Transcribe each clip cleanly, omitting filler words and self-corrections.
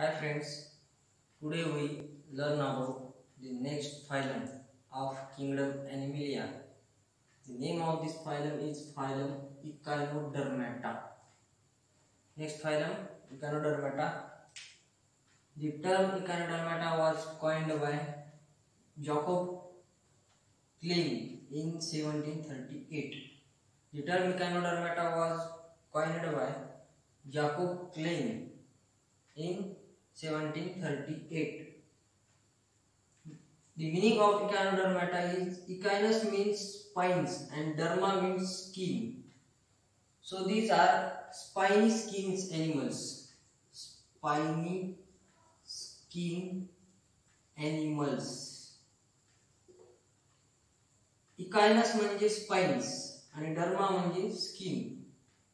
Hi friends, today we learn about the next phylum of kingdom Animalia. The name of this phylum is phylum Echinodermata. Next phylum Echinodermata. The term Echinodermata was coined by Jacob Klein in 1738. The term Echinodermata was coined by Jacob Klein in 1738. The meaning of Echinodermata is echinus means spines and derma means skin. So these are spiny skins animals. Spiny skin animals. Echinus म्हणजे spines आणि derma म्हणजे skin.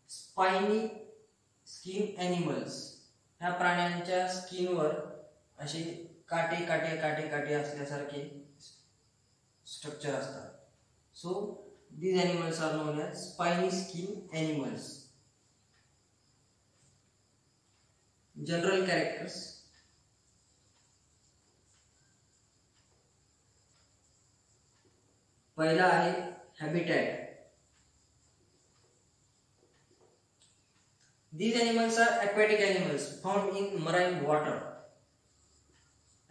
Spiny skin animals. ह्या प्राण्यांच्या स्किनवर असे काटे काटे काटे काटे असल्यासारखे स्ट्रक्चर असतात. सो these animals are known as spiny skin animals. General characters. पहिला आहे habitat. These animals are aquatic animals found in marine water.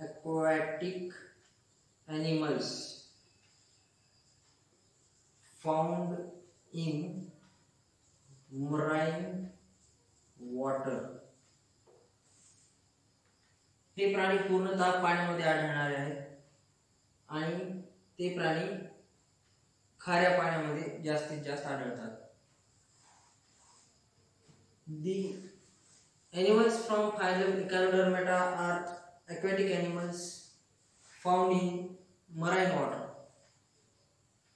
Aquatic animals found in marine water. हे प्राणी पूर्णतः पाण्यामध्ये आढळणारे आहेत आणि ते प्राणी खाऱ्या पाण्यामध्ये जास्तीत जास्त आढळतात. The animals from phylum Echinodermata are aquatic animals found in marine water.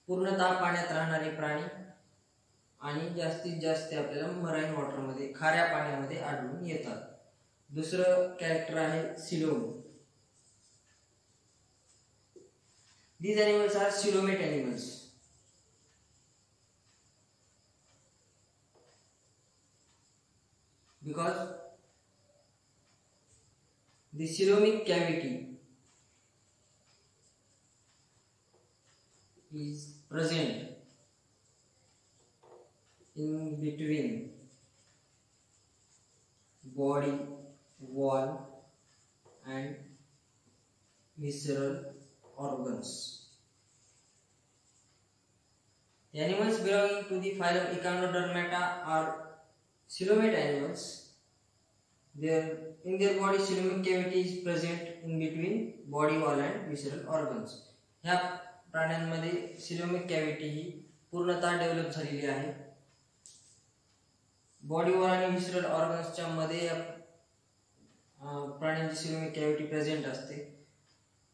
पूर्णतः पाण्यात राहणारे प्राणी आणि जास्तीत जास्त आपल्याला मराइन वॉटर मध्ये खाऱ्या पाण्यामध्ये आढळून येतात. दुसरं कॅरेक्टर आहे coelom. These animals are coelomate animals. Because the coelomic cavity is present in between body wall and visceral organs. The animals belonging to the phylum Echinodermata are coelomate animals. In their body coelomic cavity is present in between body wall and visceral organs. ह्या प्राण्यांमध्ये coelomic cavity ही पूर्णतः develop झालेली आहे. Body wall आणि visceral ऑर्गन्सच्या मध्ये प्राण्यांची coelomic cavity present असते.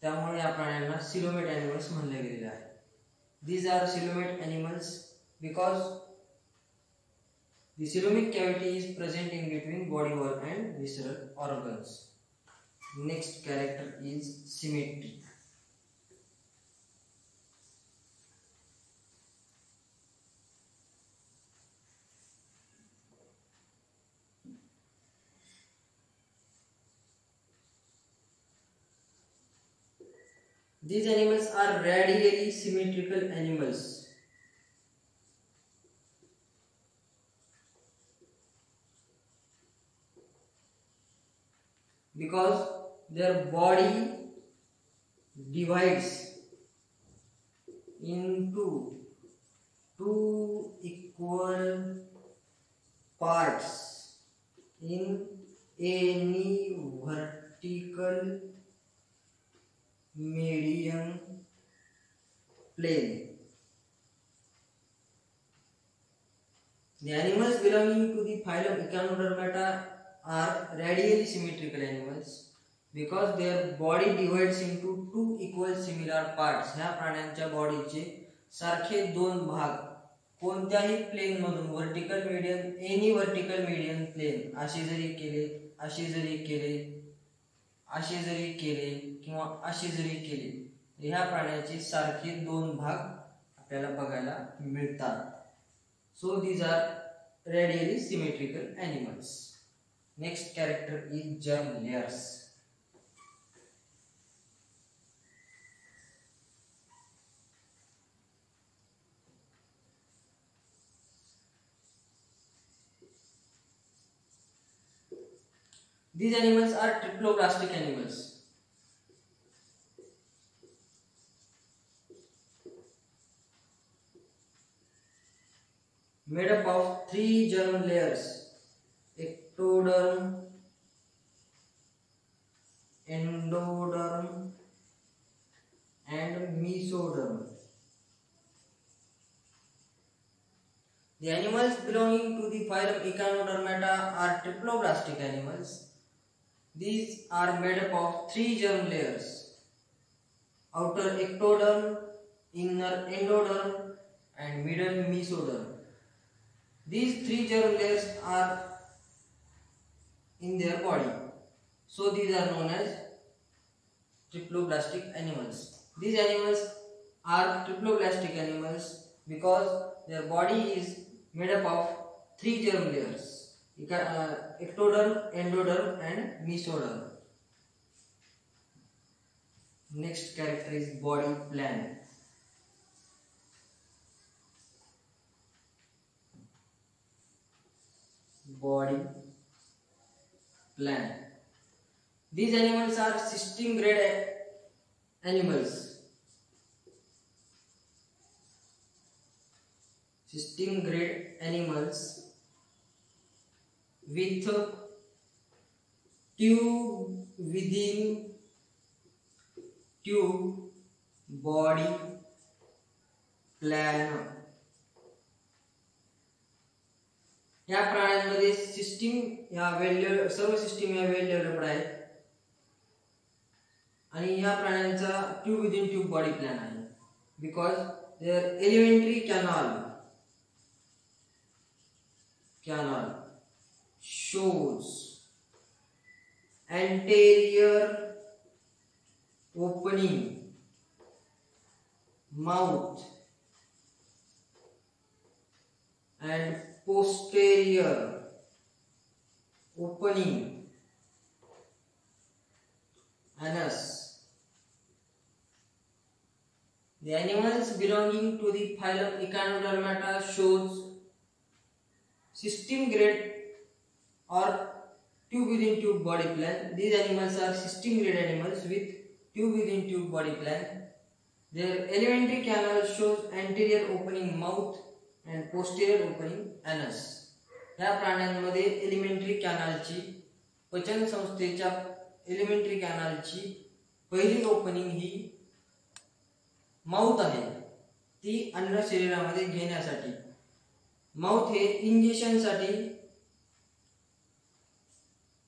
त्यामुळे या प्राण्यांना coelomate animals म्हणले गेलेले आहे. These are coelomate animals because the coelomic cavity is present in between body wall and visceral organs. Next character is symmetry. These animals are radially symmetrical animals. Because their body divides into two equal parts in any vertical median plane. The animals belonging to the phylum Echinodermata are radially symmetrical animals because their body divides into two equal similar parts. ह्या प्राण्यांच्या बॉडीचे सारखे दोन भाग कोणत्याही plane मधून vertical median any vertical median plane असे जरी केले असे जरी केले असे जरी केले किंवा असे जरी केले ह्या प्राण्याचे सारखे दोन भाग आपल्याला बघायला मिळतात. So these are radially symmetrical animals. Next character is germ layers. These animals are triploblastic animals. Made up of 3 germ layers: ectoderm, endoderm, and mesoderm. The animals belonging to the phylum Echinodermata are triploblastic animals. These are made up of 3 germ layers: outer ectoderm, inner endoderm, and middle mesoderm. These 3 germ layers are in their body, so these are known as triploblastic animals. These animals are triploblastic animals because their body is made up of 3 germ layers: ectoderm, endoderm, and mesoderm. Next character is body plan. Body plan. These animals are system grade animals. System grade animals with tube within tube body plan. या प्राण्यांमध्ये system या well सर्व system या well developed आहेत आणि या प्राण्यांचा tube within tube body plan आहे because their alimentary canal shows anterior opening mouth and posterior opening anus. The animals belonging to the phylum Echinodermata shows system grade or tube within tube body plan. These animals are system grade animals with tube within tube body plan. Their elementary canal shows anterior opening mouth and posterior opening anus. या प्राण्यांमध्ये elementary कॅनलची पचन संस्थेच्या elementary कॅनलची पहिली opening ही mouth आहे, ती अन्न शरीरामध्ये घेण्यासाठी. माउथ हे इंजेक्शन साठी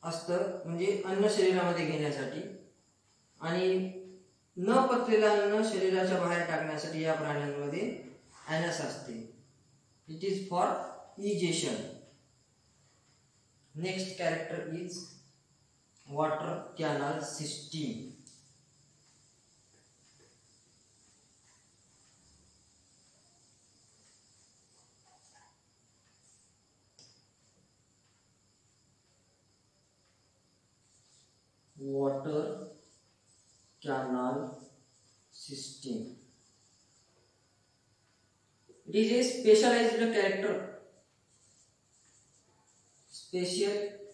असतं, म्हणजे अन्न शरीरामध्ये घेण्यासाठी, आणि न पचलेलं अन्न शरीराच्या बाहेर टाकण्यासाठी या प्राण्यांमध्ये एनस असते. It is for egestion. Next character is water canal system. Water canal system. It is a special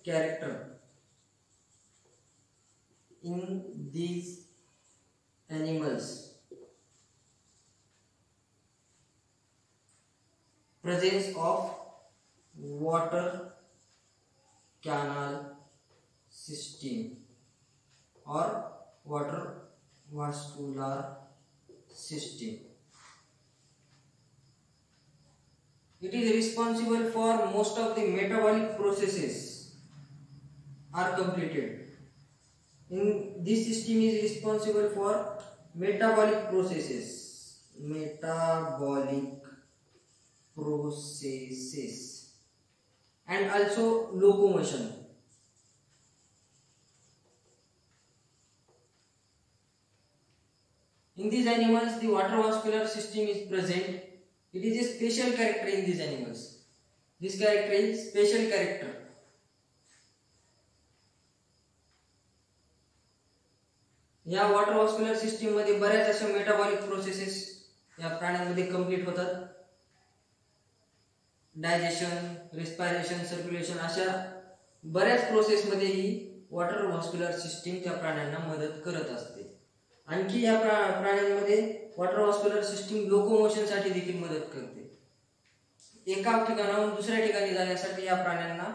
character in these animals. Presence of water canal system or water vascular system. It is responsible for most of the metabolic processes are completed. In this system is responsible for metabolic processes and also locomotion. In these animals, the water vascular system is present. It is a special character in these animals. This character is special character. या water व्हॉस्क्युलर system मध्ये बऱ्याच अशा metabolic processes या प्राण्यांमध्ये complete होतात. Digestion, respiration, circulation अशा बऱ्याच process मध्ये ही वॉटर व्हॉस्क्युलर सिस्टीम त्या प्राण्यांना मदत करत असते. आणखी या प्राण्यांमध्ये वॉटर व्हॉस्क्युलर सिस्टीम लोकोमोशन साठी देखील मदत करते. एका ठिकाणाहून दुसऱ्या ठिकाणी जाण्यासाठी या प्राण्यांना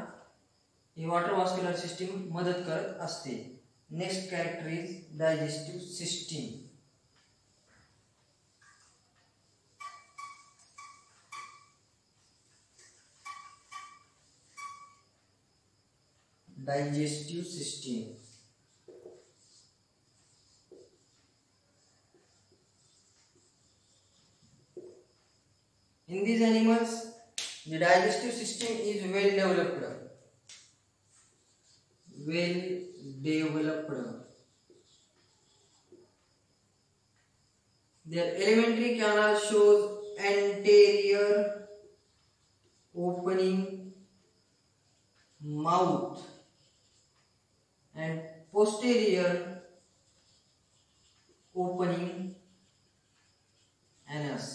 ही वॉटर व्हॉस्क्युलर सिस्टीम मदत करत असते. Next character is digestive system. Digestive system. In these animals, the digestive system is well developed. Well developed. Their alimentary canal shows anterior opening mouth and posterior opening anus.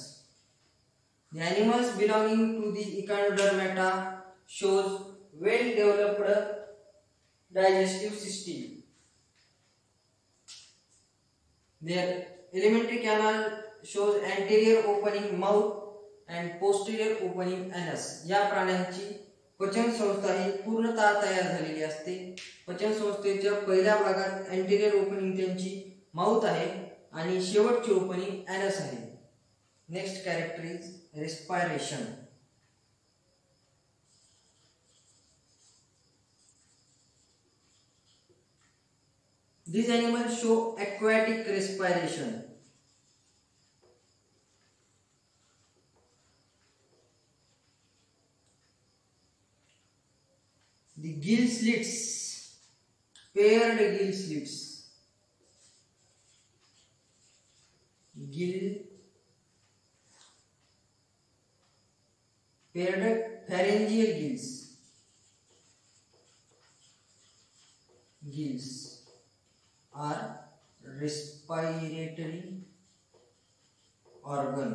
The animals belonging to the Echinodermata shows well developed digestive system. Their alimentary canal shows anterior opening mouth and posterior opening anus. या प्राण्यांची पचन संस्था ही पूर्णतः तयार झालेली असते. पचन संस्थेच्या पहिल्या भागात अँटेरियर ओपनिंग त्यांची माउथ आहे आणि शेवटची ओपनिंग एनस आहे. Next character is respiration. These animals show aquatic respiration. The gill slits, paired gill slits, gill, paired pharyngeal gills, gills are respiratory organ.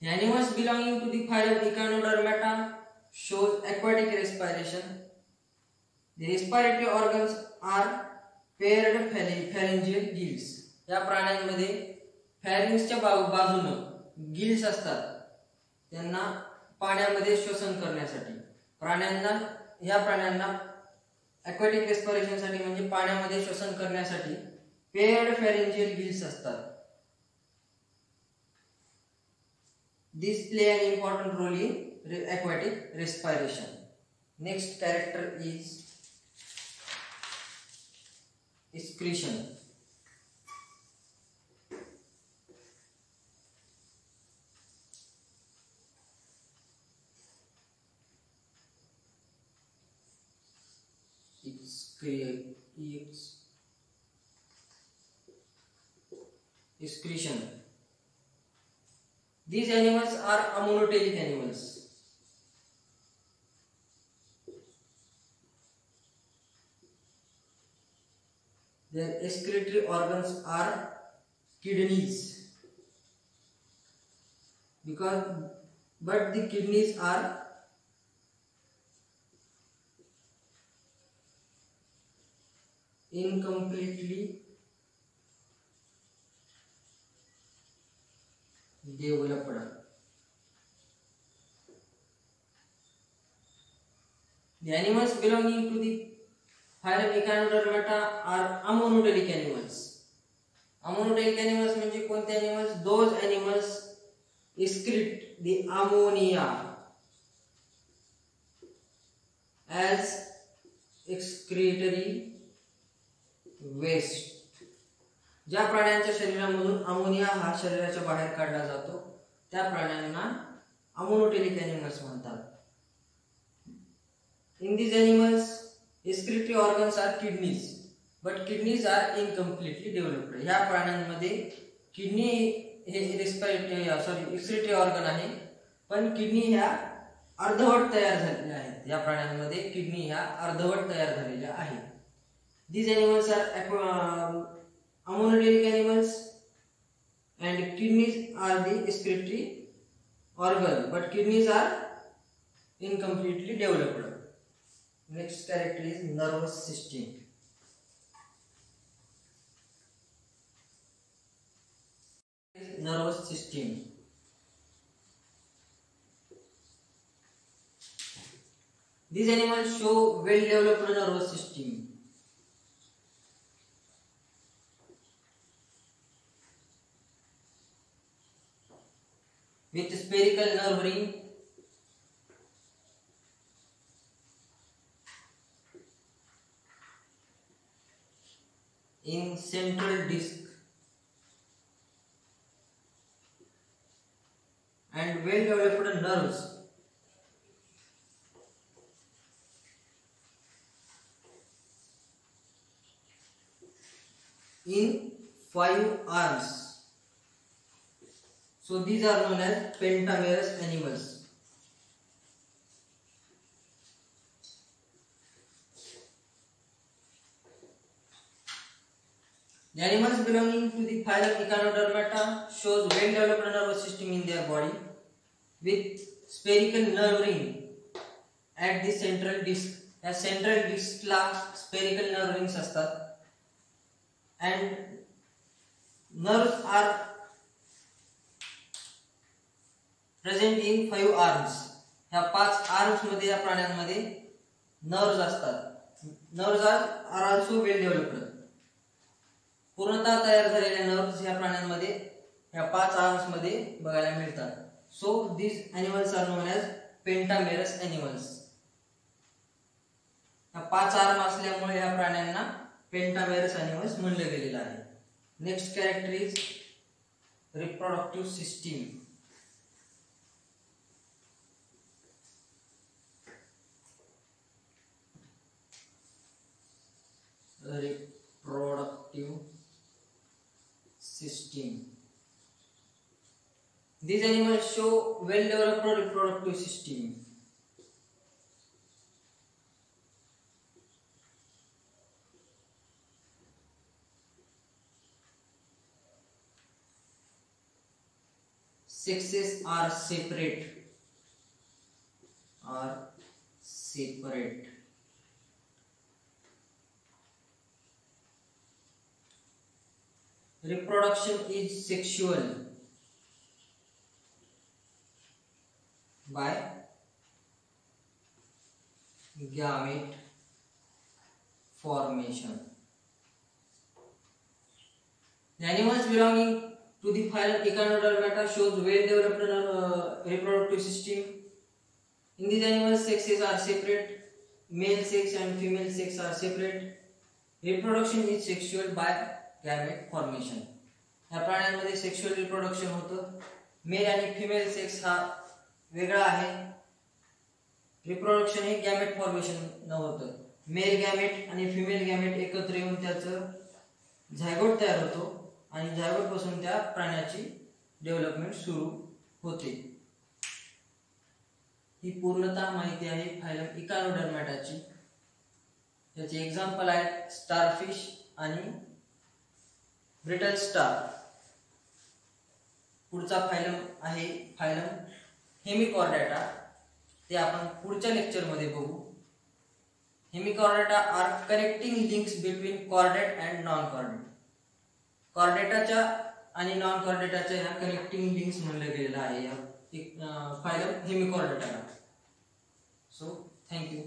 The animals belonging to the phylum Echinodermata shows aquatic respiration. The respiratory organs are paired pharyngeal gills. या प्राण्यांमध्ये फॅरिंग्सच्या बाजूने gills असतात, त्यांना पाण्यामध्ये श्वसन करण्यासाठी. या प्राण्यांना aquatic respiration साठी म्हणजे पाण्यामध्ये श्वसन करण्यासाठी paired pharyngeal gills असतात. These play an important role in aquatic respiration. Next character is excretion. Excretion. These animals are ammonotelic animals. Their excretory organs are kidneys. But the kidneys are incompletely developed. The animals belonging to the phylum Echinodermata are ammonotelic animals. Ammonotelic animals म्हणजे कोणते animals? Those animals excrete the ammonia as excretory waste. ज्या प्राण्यांच्या शरीरामधून ammonia हा शरीराच्या बाहेर काढला जातो त्या प्राण्यांना ammonotelic animals म्हणतात. In these animals, excretory organs are kidneys, but kidneys are incompletely developed. ह्या प्राण्यांमध्ये किडनी हे excretory organ आहे, पण किडनी ह्या अर्धवट तयार झालेल्या आहेत. या प्राण्यांमध्ये किडनी ह्या अर्धवट तयार झालेल्या आहेत. These animals are ammonotelic animals, and kidneys are the excretory organ, but kidneys are incompletely developed. Next character is nervous system. Nervous system. These animals show well developed nervous system. With spherical nerve ring, in central disc, and well developed nerves in 5 arms. So these are known as pentamerous animals. The animals belonging to the phylum Echinodermata shows well developed nervous system in their body with spherical nerve ring at the central disc. या central disc ला spherical nerve rings असतात, and nerves are present in 5 arms. ह्या 5 arms मध्ये या प्राण्यांमध्ये nerves असतात. Nerves are also well developed. पूर्णतः तयार झालेल्या नर्व्स ह्या प्राण्यांमध्ये ह्या 5 आर्म्स मध्ये बघायला मिळतात. सो these animals are known as pentamerous animals. ह्या 5 आर्म असल्यामुळे ह्या प्राण्यांना पेंटामेरस एनिमल्स म्हणले गेलेले आहे. Next character is reproductive system. Reproductive system. These animals show well developed reproductive system. Sexes are separate. Reproduction is sexual by gamete formation. The animals belonging to the phylum Echinodermata shows well developed reproductive system. In these animals, sexes are separate. Male sex and female sex are separate. Reproduction is sexual by gamete formation. या प्राण्यांमध्ये sexual reproduction होतं. Mail आणि female sex हा वेगळा आहे. Reproduction हे gamete formation न होतं. Mail gamete आणि फिमेल गॅमेट एकत्र येऊन त्याचं झायगोट तयार होतो आणि झायगोट पासून त्या प्राण्याची डेव्हलपमेंट सुरू होते. ही पूर्णतः माहिती आहे फायलम इकानोडर्मॅटाची. याचे एक्झाम्पल आहेत स्टारफिश आणि ब्रिटल स्टार. पुढचा फायलम आहे फायलम हेमिकॉर्डेटा. ते आपण पुढच्या लेक्चर मध्ये बघू. Hemichordata are connecting links between chordate and non chordate. कॉर्डेटाच्या आणि नॉन कॉर्डेटाच्या ह्या कनेक्टिंग लिंक्स म्हणलं गेलेलं आहे या फायलम हेमिकॉर्डेटाला. So thank you.